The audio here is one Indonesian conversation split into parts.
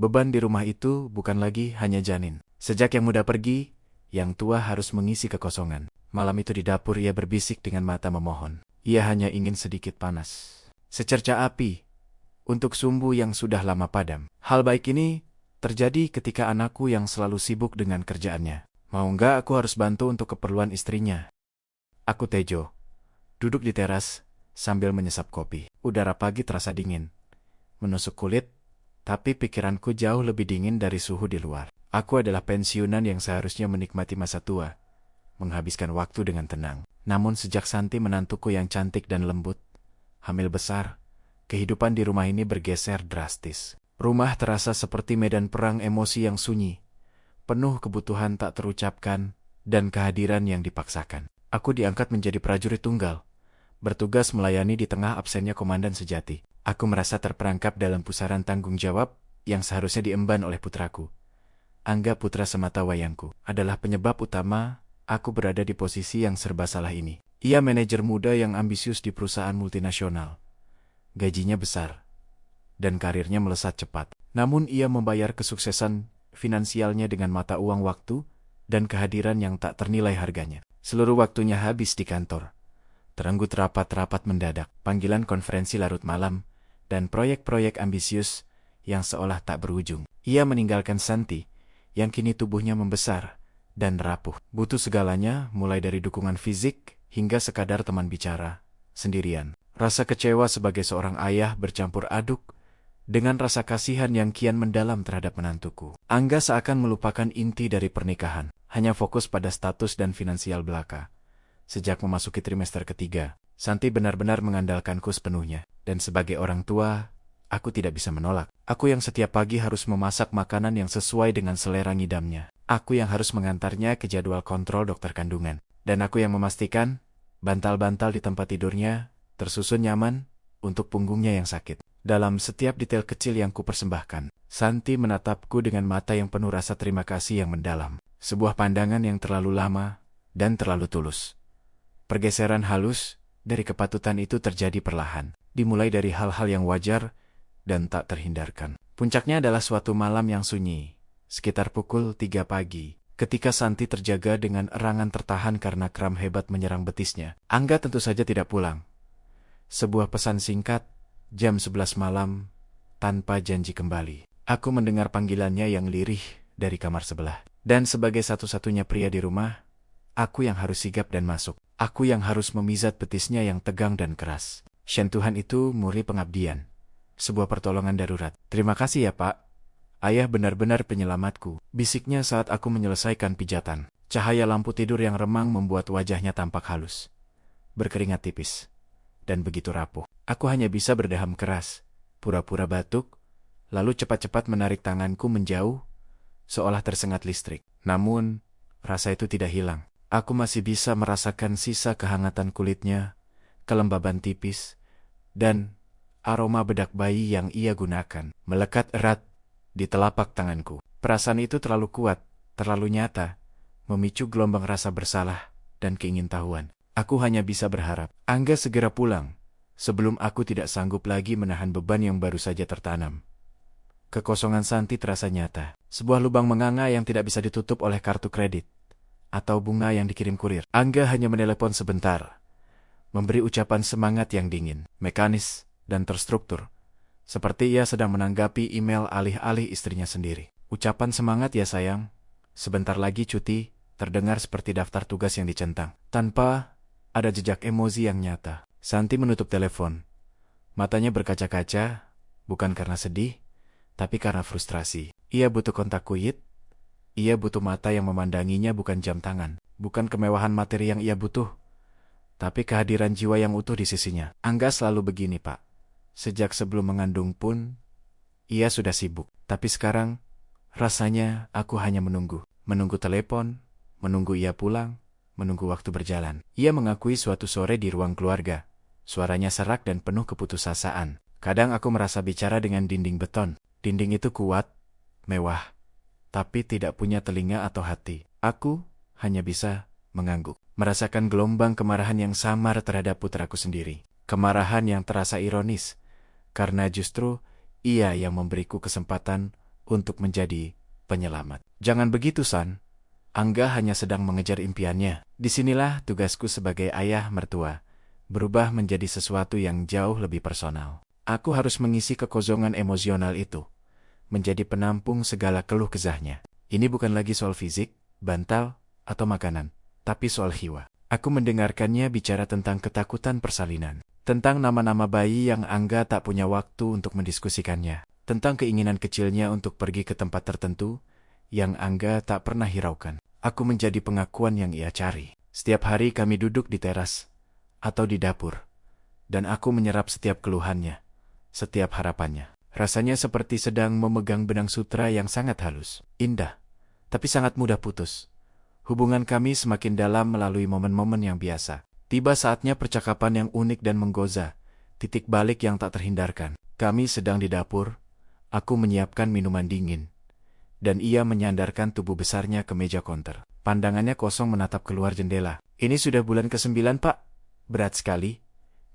Beban di rumah itu bukan lagi hanya janin. Sejak yang muda pergi, yang tua harus mengisi kekosongan. Malam itu di dapur ia berbisik dengan mata memohon. Ia hanya ingin sedikit panas. Secerca api untuk sumbu yang sudah lama padam. Hal baik ini terjadi ketika anakku yang selalu sibuk dengan kerjaannya. Mau enggak aku harus bantu untuk keperluan istrinya. Aku Tejo, duduk di teras sambil menyesap kopi. Udara pagi terasa dingin, menusuk kulit, tapi pikiranku jauh lebih dingin dari suhu di luar. Aku adalah pensiunan yang seharusnya menikmati masa tua, menghabiskan waktu dengan tenang. Namun sejak Santi menantuku yang cantik dan lembut, hamil besar, kehidupan di rumah ini bergeser drastis. Rumah terasa seperti medan perang emosi yang sunyi, penuh kebutuhan tak terucapkan dan kehadiran yang dipaksakan. Aku diangkat menjadi prajurit tunggal, bertugas melayani di tengah absennya komandan sejati. Aku merasa terperangkap dalam pusaran tanggung jawab yang seharusnya diemban oleh putraku. Angga putra semata wayangku adalah penyebab utama aku berada di posisi yang serba salah ini. Ia manajer muda yang ambisius di perusahaan multinasional. Gajinya besar, dan karirnya melesat cepat. Namun ia membayar kesuksesan finansialnya dengan mata uang waktu dan kehadiran yang tak ternilai harganya. Seluruh waktunya habis di kantor. Terenggut rapat-rapat mendadak, panggilan konferensi larut malam, dan proyek-proyek ambisius yang seolah tak berujung. Ia meninggalkan Santi, yang kini tubuhnya membesar dan rapuh. Butuh segalanya, mulai dari dukungan fisik hingga sekadar teman bicara, sendirian. Rasa kecewa sebagai seorang ayah bercampur aduk dengan rasa kasihan yang kian mendalam terhadap menantuku. Angga seakan melupakan inti dari pernikahan, hanya fokus pada status dan finansial belaka. Sejak memasuki trimester ketiga, Santi benar-benar mengandalkanku sepenuhnya. Dan sebagai orang tua, aku tidak bisa menolak. Aku yang setiap pagi harus memasak makanan yang sesuai dengan selera ngidamnya. Aku yang harus mengantarnya ke jadwal kontrol dokter kandungan. Dan aku yang memastikan bantal-bantal di tempat tidurnya tersusun nyaman untuk punggungnya yang sakit. Dalam setiap detail kecil yang kupersembahkan, Santi menatapku dengan mata yang penuh rasa terima kasih yang mendalam. Sebuah pandangan yang terlalu lama dan terlalu tulus. Pergeseran halus dari kepatutan itu terjadi perlahan, dimulai dari hal-hal yang wajar dan tak terhindarkan. Puncaknya adalah suatu malam yang sunyi, sekitar pukul 3 pagi, ketika Santi terjaga dengan erangan tertahan karena kram hebat menyerang betisnya. Angga tentu saja tidak pulang. Sebuah pesan singkat, jam 11 malam, tanpa janji kembali. Aku mendengar panggilannya yang lirih dari kamar sebelah. Dan sebagai satu-satunya pria di rumah, aku yang harus sigap dan masuk. Aku yang harus memizat betisnya yang tegang dan keras. Sentuhan itu murni pengabdian. Sebuah pertolongan darurat. Terima kasih ya Pak. Ayah benar-benar penyelamatku. Bisiknya saat aku menyelesaikan pijatan. Cahaya lampu tidur yang remang membuat wajahnya tampak halus, berkeringat tipis, dan begitu rapuh. Aku hanya bisa berdeham keras, pura-pura batuk, lalu cepat-cepat menarik tanganku menjauh, seolah tersengat listrik. Namun, rasa itu tidak hilang. Aku masih bisa merasakan sisa kehangatan kulitnya, kelembaban tipis, dan aroma bedak bayi yang ia gunakan melekat erat di telapak tanganku. Perasaan itu terlalu kuat, terlalu nyata, memicu gelombang rasa bersalah dan keingintahuan. Aku hanya bisa berharap Angga segera pulang, sebelum aku tidak sanggup lagi menahan beban yang baru saja tertanam. Kekosongan Santi terasa nyata, sebuah lubang menganga yang tidak bisa ditutup oleh kartu kredit atau bunga yang dikirim kurir. Angga hanya menelepon sebentar, memberi ucapan semangat yang dingin, mekanis, dan terstruktur, seperti ia sedang menanggapi email alih-alih istrinya sendiri. Ucapan semangat ya sayang, sebentar lagi cuti, terdengar seperti daftar tugas yang dicentang, tanpa ada jejak emosi yang nyata. Santi menutup telepon. Matanya berkaca-kaca, bukan karena sedih, tapi karena frustrasi. Ia butuh kontak kuit. Ia butuh mata yang memandanginya, bukan jam tangan, bukan kemewahan materi yang ia butuh, tapi kehadiran jiwa yang utuh di sisinya. Angga selalu begini, Pak. Sejak sebelum mengandung pun, ia sudah sibuk. Tapi sekarang, rasanya aku hanya menunggu. Menunggu telepon, menunggu ia pulang, menunggu waktu berjalan. Ia mengakui suatu sore di ruang keluarga. Suaranya serak dan penuh keputusasaan. Kadang aku merasa bicara dengan dinding beton. Dinding itu kuat, mewah, tapi tidak punya telinga atau hati. Aku hanya bisa mengangguk, merasakan gelombang kemarahan yang samar terhadap putraku sendiri. Kemarahan yang terasa ironis, karena justru ia yang memberiku kesempatan untuk menjadi penyelamat. Jangan begitu, San. Angga hanya sedang mengejar impiannya. Disinilah tugasku sebagai ayah mertua berubah menjadi sesuatu yang jauh lebih personal. Aku harus mengisi kekosongan emosional itu, menjadi penampung segala keluh kesahnya. Ini bukan lagi soal fisik, bantal, atau makanan, tapi soal jiwa. Aku mendengarkannya bicara tentang ketakutan persalinan, tentang nama-nama bayi yang Angga tak punya waktu untuk mendiskusikannya, tentang keinginan kecilnya untuk pergi ke tempat tertentu yang Angga tak pernah hiraukan. Aku menjadi pengakuan yang ia cari. Setiap hari kami duduk di teras atau di dapur, dan aku menyerap setiap keluhannya, setiap harapannya. Rasanya seperti sedang memegang benang sutra yang sangat halus, indah, tapi sangat mudah putus. Hubungan kami semakin dalam melalui momen-momen yang biasa. Tiba saatnya percakapan yang unik dan menggoda, titik balik yang tak terhindarkan. Kami sedang di dapur, aku menyiapkan minuman dingin, dan ia menyandarkan tubuh besarnya ke meja konter. Pandangannya kosong menatap keluar jendela. Ini sudah bulan ke-9, Pak. Berat sekali,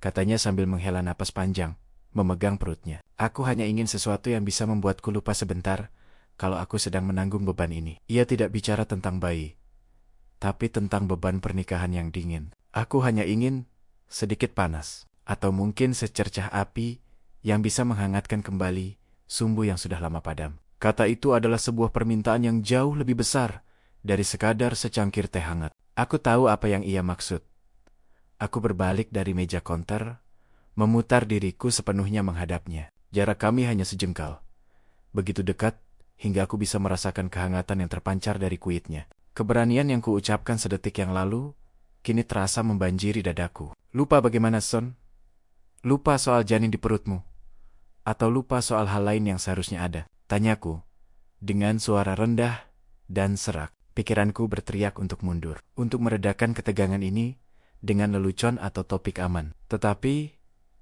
katanya sambil menghela napas panjang, memegang perutnya. Aku hanya ingin sesuatu yang bisa membuatku lupa sebentar kalau aku sedang menanggung beban ini. Ia tidak bicara tentang bayi, tapi tentang beban pernikahan yang dingin. Aku hanya ingin sedikit panas, atau mungkin secercah api yang bisa menghangatkan kembali sumbu yang sudah lama padam. Kata itu adalah sebuah permintaan yang jauh lebih besar dari sekadar secangkir teh hangat. Aku tahu apa yang ia maksud. Aku berbalik dari meja konter, memutar diriku sepenuhnya menghadapnya. Jarak kami hanya sejengkal. Begitu dekat, hingga aku bisa merasakan kehangatan yang terpancar dari kuitnya. Keberanian yang kuucapkan sedetik yang lalu, kini terasa membanjiri dadaku. Lupa bagaimana, Son? Lupa soal janin di perutmu? Atau lupa soal hal lain yang seharusnya ada? Tanyaku, dengan suara rendah dan serak. Pikiranku berteriak untuk mundur, untuk meredakan ketegangan ini dengan lelucon atau topik aman. Tetapi,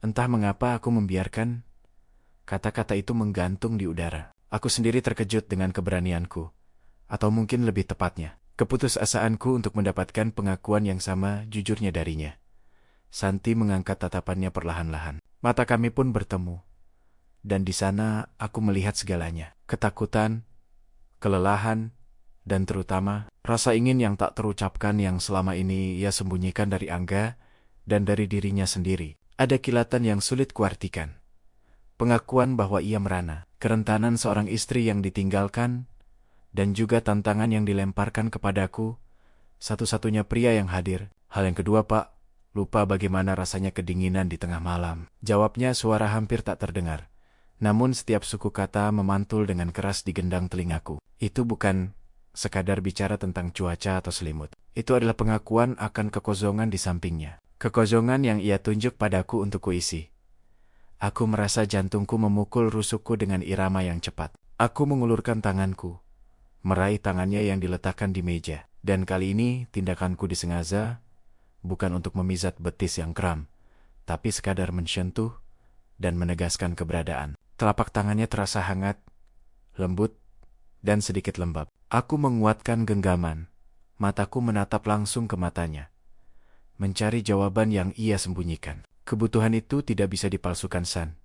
entah mengapa aku membiarkan kata-kata itu menggantung di udara. Aku sendiri terkejut dengan keberanianku, atau mungkin lebih tepatnya, keputusasaanku untuk mendapatkan pengakuan yang sama jujurnya darinya. Santi mengangkat tatapannya perlahan-lahan. Mata kami pun bertemu, dan di sana aku melihat segalanya. Ketakutan, kelelahan, dan terutama rasa ingin yang tak terucapkan yang selama ini ia sembunyikan dari Angga dan dari dirinya sendiri. Ada kilatan yang sulit kuartikan. Pengakuan bahwa ia merana, kerentanan seorang istri yang ditinggalkan, dan juga tantangan yang dilemparkan kepadaku, satu-satunya pria yang hadir. Hal yang kedua, Pak, lupa bagaimana rasanya kedinginan di tengah malam. Jawabnya suara hampir tak terdengar. Namun setiap suku kata memantul dengan keras di gendang telingaku. Itu bukan sekadar bicara tentang cuaca atau selimut. Itu adalah pengakuan akan kekosongan di sampingnya. Kekosongan yang ia tunjuk padaku untuk kuisi. Aku merasa jantungku memukul rusukku dengan irama yang cepat. Aku mengulurkan tanganku, meraih tangannya yang diletakkan di meja. Dan kali ini tindakanku disengaja, bukan untuk memizat betis yang kram, tapi sekadar menyentuh dan menegaskan keberadaan. Telapak tangannya terasa hangat, lembut, dan sedikit lembab. Aku menguatkan genggaman. Mataku menatap langsung ke matanya, mencari jawaban yang ia sembunyikan. Kebutuhan itu tidak bisa dipalsukan, San.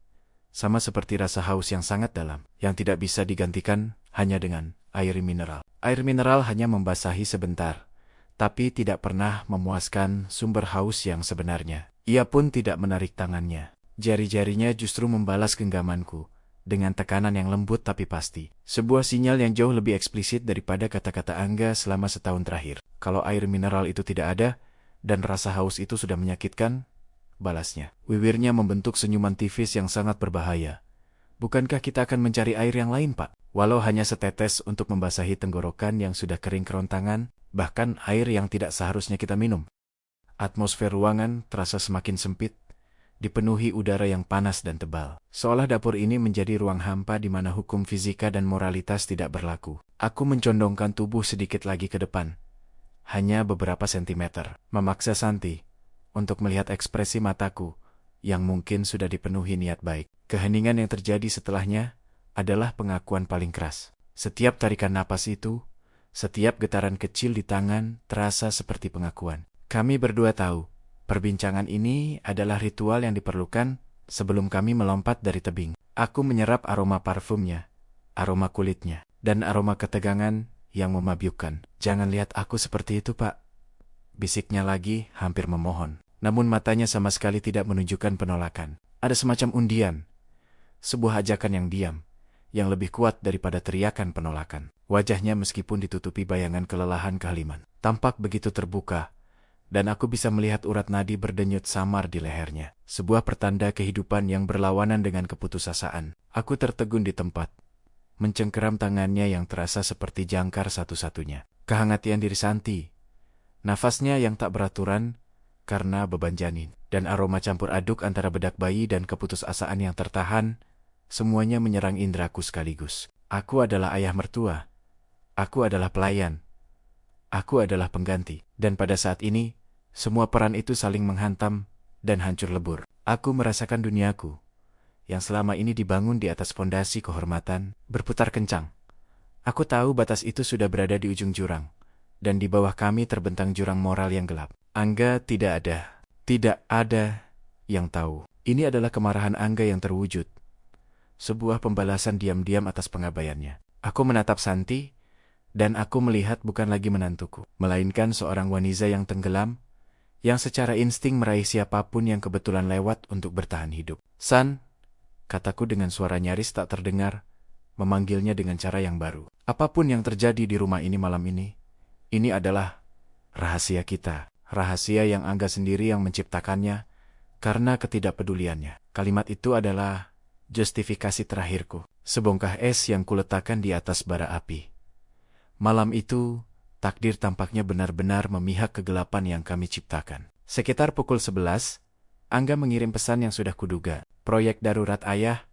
Sama seperti rasa haus yang sangat dalam, yang tidak bisa digantikan hanya dengan air mineral. Air mineral hanya membasahi sebentar, tapi tidak pernah memuaskan sumber haus yang sebenarnya. Ia pun tidak menarik tangannya. Jari-jarinya justru membalas genggamanku dengan tekanan yang lembut tapi pasti. Sebuah sinyal yang jauh lebih eksplisit daripada kata-kata Angga selama setahun terakhir. Kalau air mineral itu tidak ada, dan rasa haus itu sudah menyakitkan, balasnya. Wiwirnya membentuk senyuman tipis yang sangat berbahaya. Bukankah kita akan mencari air yang lain, Pak? Walau hanya setetes untuk membasahi tenggorokan yang sudah kering kerontangan, bahkan air yang tidak seharusnya kita minum. Atmosfer ruangan terasa semakin sempit, dipenuhi udara yang panas dan tebal. Seolah dapur ini menjadi ruang hampa di mana hukum fisika dan moralitas tidak berlaku. Aku mencondongkan tubuh sedikit lagi ke depan, hanya beberapa sentimeter, memaksa Santi untuk melihat ekspresi mataku yang mungkin sudah dipenuhi niat baik. Keheningan yang terjadi setelahnya adalah pengakuan paling keras. Setiap tarikan napas itu, setiap getaran kecil di tangan terasa seperti pengakuan. Kami berdua tahu, perbincangan ini adalah ritual yang diperlukan sebelum kami melompat dari tebing. Aku menyerap aroma parfumnya, aroma kulitnya, dan aroma ketegangan yang memabyukkan. "Jangan lihat aku seperti itu, Pak," bisiknya lagi, hampir memohon. Namun matanya sama sekali tidak menunjukkan penolakan. Ada semacam undian, sebuah ajakan yang diam, yang lebih kuat daripada teriakan penolakan. Wajahnya meskipun ditutupi bayangan kelelahan kehaliman, tampak begitu terbuka, dan aku bisa melihat urat nadi berdenyut samar di lehernya. Sebuah pertanda kehidupan yang berlawanan dengan keputusasaan. Aku tertegun di tempat, mencengkeram tangannya yang terasa seperti jangkar satu-satunya. Kehangatan diri Santi, nafasnya yang tak beraturan karena beban janin, dan aroma campur aduk antara bedak bayi dan keputusasaan yang tertahan, semuanya menyerang indraku sekaligus. Aku adalah ayah mertua. Aku adalah pelayan. Aku adalah pengganti. Dan pada saat ini, semua peran itu saling menghantam dan hancur lebur. Aku merasakan duniaku, yang selama ini dibangun di atas fondasi kehormatan, berputar kencang. Aku tahu batas itu sudah berada di ujung jurang, dan di bawah kami terbentang jurang moral yang gelap. Angga tidak ada yang tahu. Ini adalah kemarahan Angga yang terwujud. Sebuah pembalasan diam-diam atas pengabaiannya. Aku menatap Santi, dan aku melihat bukan lagi menantuku, melainkan seorang wanita yang tenggelam, yang secara insting meraih siapapun yang kebetulan lewat untuk bertahan hidup. "San," kataku dengan suara nyaris tak terdengar, memanggilnya dengan cara yang baru. "Apapun yang terjadi di rumah ini malam ini adalah rahasia kita. Rahasia yang Angga sendiri yang menciptakannya karena ketidakpeduliannya." Kalimat itu adalah justifikasi terakhirku, sebongkah es yang kuletakkan di atas bara api. Malam itu, takdir tampaknya benar-benar memihak kegelapan yang kami ciptakan. Sekitar pukul 11, Angga mengirim pesan yang sudah kuduga. "Proyek darurat ayah,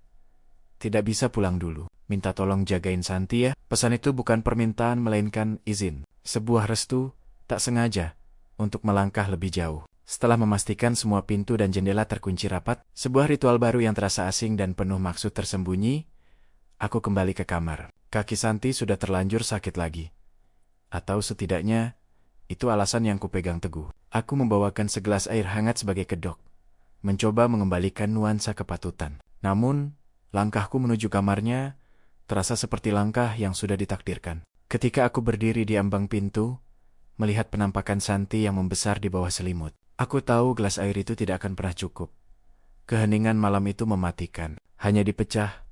tidak bisa pulang dulu. Minta tolong jagain Santi ya." Pesan itu bukan permintaan melainkan izin. Sebuah restu, tak sengaja, untuk melangkah lebih jauh. Setelah memastikan semua pintu dan jendela terkunci rapat, sebuah ritual baru yang terasa asing dan penuh maksud tersembunyi, aku kembali ke kamar. Kaki Santi sudah terlanjur sakit lagi. Atau setidaknya, itu alasan yang kupegang teguh. Aku membawakan segelas air hangat sebagai kedok, mencoba mengembalikan nuansa kepatutan. Namun, langkahku menuju kamarnya terasa seperti langkah yang sudah ditakdirkan. Ketika aku berdiri di ambang pintu, melihat penampakan Santi yang membesar di bawah selimut, aku tahu gelas air itu tidak akan pernah cukup. Keheningan malam itu mematikan, hanya dipecah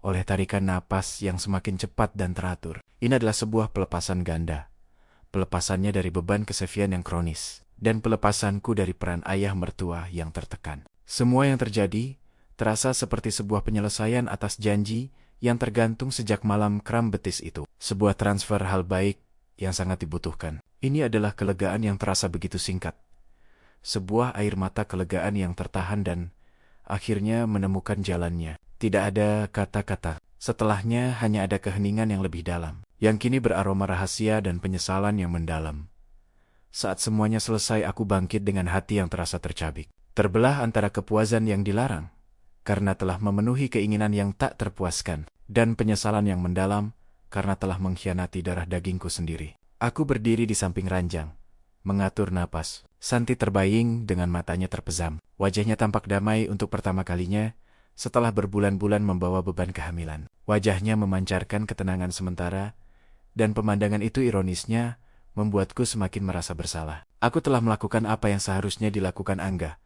oleh tarikan napas yang semakin cepat dan teratur. Ini adalah sebuah pelepasan ganda. Pelepasannya dari beban kesepian yang kronis, dan pelepasanku dari peran ayah mertua yang tertekan. Semua yang terjadi terasa seperti sebuah penyelesaian atas janji yang tergantung sejak malam kram betis itu. Sebuah transfer hal baik yang sangat dibutuhkan. Ini adalah kelegaan yang terasa begitu singkat. Sebuah air mata kelegaan yang tertahan dan akhirnya menemukan jalannya. Tidak ada kata-kata. Setelahnya hanya ada keheningan yang lebih dalam, yang kini beraroma rahasia dan penyesalan yang mendalam. Saat semuanya selesai, aku bangkit dengan hati yang terasa tercabik. Terbelah antara kepuasan yang dilarang, karena telah memenuhi keinginan yang tak terpuaskan, dan penyesalan yang mendalam, karena telah mengkhianati darah dagingku sendiri. Aku berdiri di samping ranjang, mengatur napas. Santi terbaying dengan matanya terpejam. Wajahnya tampak damai untuk pertama kalinya, setelah berbulan-bulan membawa beban kehamilan. Wajahnya memancarkan ketenangan sementara, dan pemandangan itu ironisnya membuatku semakin merasa bersalah. Aku telah melakukan apa yang seharusnya dilakukan Angga,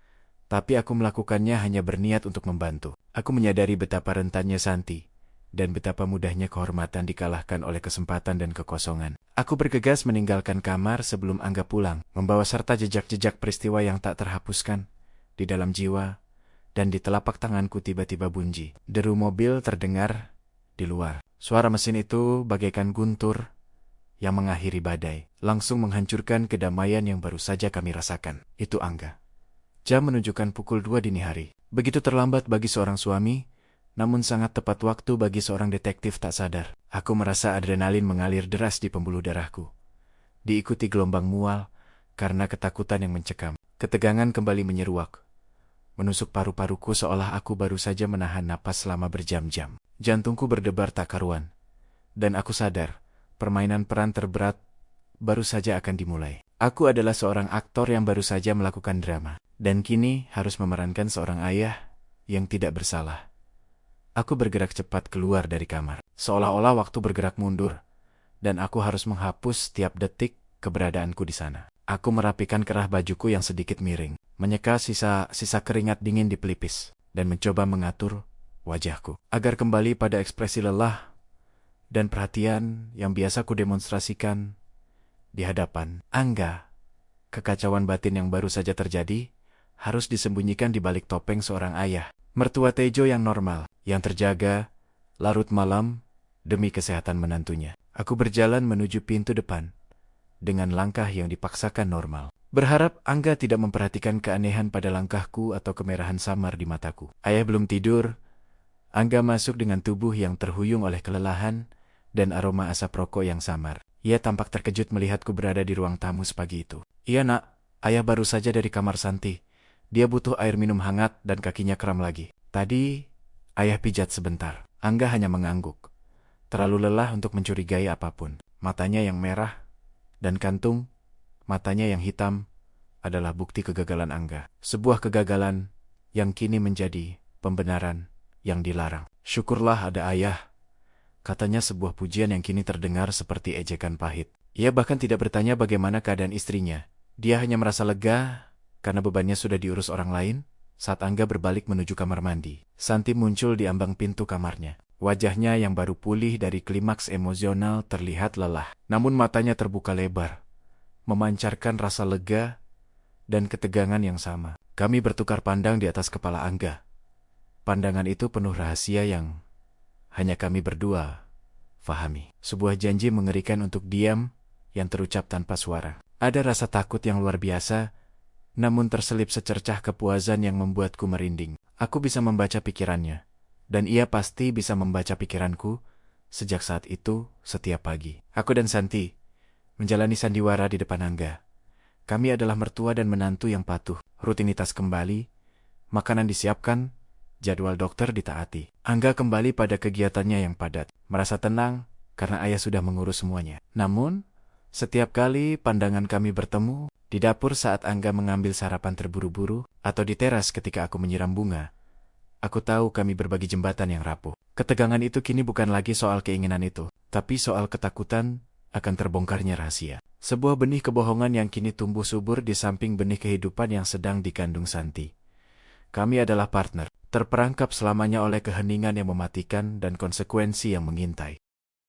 tapi aku melakukannya hanya berniat untuk membantu. Aku menyadari betapa rentannya Santi, dan betapa mudahnya kehormatan dikalahkan oleh kesempatan dan kekosongan. Aku bergegas meninggalkan kamar sebelum Angga pulang, membawa serta jejak-jejak peristiwa yang tak terhapuskan di dalam jiwa. Dan di telapak tanganku tiba-tiba bunyi. Deru mobil terdengar di luar. Suara mesin itu bagaikan guntur yang mengakhiri badai, langsung menghancurkan kedamaian yang baru saja kami rasakan. Itu Angga. Jam menunjukkan pukul 2 dini hari. Begitu terlambat bagi seorang suami, namun sangat tepat waktu bagi seorang detektif tak sadar. Aku merasa adrenalin mengalir deras di pembuluh darahku, diikuti gelombang mual karena ketakutan yang mencekam. Ketegangan kembali menyeruak, menusuk paru-paruku seolah aku baru saja menahan napas selama berjam-jam. Jantungku berdebar tak karuan, dan aku sadar, permainan peran terberat baru saja akan dimulai. Aku adalah seorang aktor yang baru saja melakukan drama, dan kini harus memerankan seorang ayah yang tidak bersalah. Aku bergerak cepat keluar dari kamar. Seolah-olah waktu bergerak mundur, dan aku harus menghapus setiap detik keberadaanku di sana. Aku merapikan kerah bajuku yang sedikit miring, menyeka sisa keringat dingin di pelipis, dan mencoba mengatur wajahku agar kembali pada ekspresi lelah dan perhatian yang biasa ku demonstrasikan di hadapan Angga. Kekacauan batin yang baru saja terjadi harus disembunyikan di balik topeng seorang ayah, mertua Tejo yang normal, yang terjaga larut malam demi kesehatan menantunya. Aku berjalan menuju pintu depan dengan langkah yang dipaksakan normal, berharap Angga tidak memperhatikan keanehan pada langkahku atau kemerahan samar di mataku. Ayah belum tidur. Angga masuk dengan tubuh yang terhuyung oleh kelelahan dan aroma asap rokok yang samar. Ia tampak terkejut melihatku berada di ruang tamu sepagi itu. "Iya nak, ayah baru saja dari kamar Santi. Dia butuh air minum hangat dan kakinya kram lagi. Tadi ayah pijat sebentar." Angga hanya mengangguk, terlalu lelah untuk mencurigai apapun. Matanya yang merah dan kantung matanya yang hitam adalah bukti kegagalan Angga. Sebuah kegagalan yang kini menjadi pembenaran yang dilarang. "Syukurlah ada ayah," katanya, sebuah pujian yang kini terdengar seperti ejekan pahit. Ia bahkan tidak bertanya bagaimana keadaan istrinya. Dia hanya merasa lega karena bebannya sudah diurus orang lain. Saat Angga berbalik menuju kamar mandi, Santi muncul di ambang pintu kamarnya. Wajahnya yang baru pulih dari klimaks emosional terlihat lelah. Namun matanya terbuka lebar, memancarkan rasa lega dan ketegangan yang sama. Kami bertukar pandang di atas kepala Angga. Pandangan itu penuh rahasia yang hanya kami berdua fahami. Sebuah janji mengerikan untuk diam yang terucap tanpa suara. Ada rasa takut yang luar biasa, namun terselip secercah kepuasan yang membuatku merinding. Aku bisa membaca pikirannya, dan ia pasti bisa membaca pikiranku. Sejak saat itu, setiap pagi, aku dan Santi menjalani sandiwara di depan Angga. Kami adalah mertua dan menantu yang patuh. Rutinitas kembali, makanan disiapkan, jadwal dokter ditaati. Angga kembali pada kegiatannya yang padat, merasa tenang karena ayah sudah mengurus semuanya. Namun, setiap kali pandangan kami bertemu, di dapur saat Angga mengambil sarapan terburu-buru, atau di teras ketika aku menyiram bunga, aku tahu kami berbagi jembatan yang rapuh. Ketegangan itu kini bukan lagi soal keinginan itu, tapi soal ketakutan akan terbongkarnya rahasia. Sebuah benih kebohongan yang kini tumbuh subur di samping benih kehidupan yang sedang dikandung Santi. Kami adalah partner, terperangkap selamanya oleh keheningan yang mematikan dan konsekuensi yang mengintai.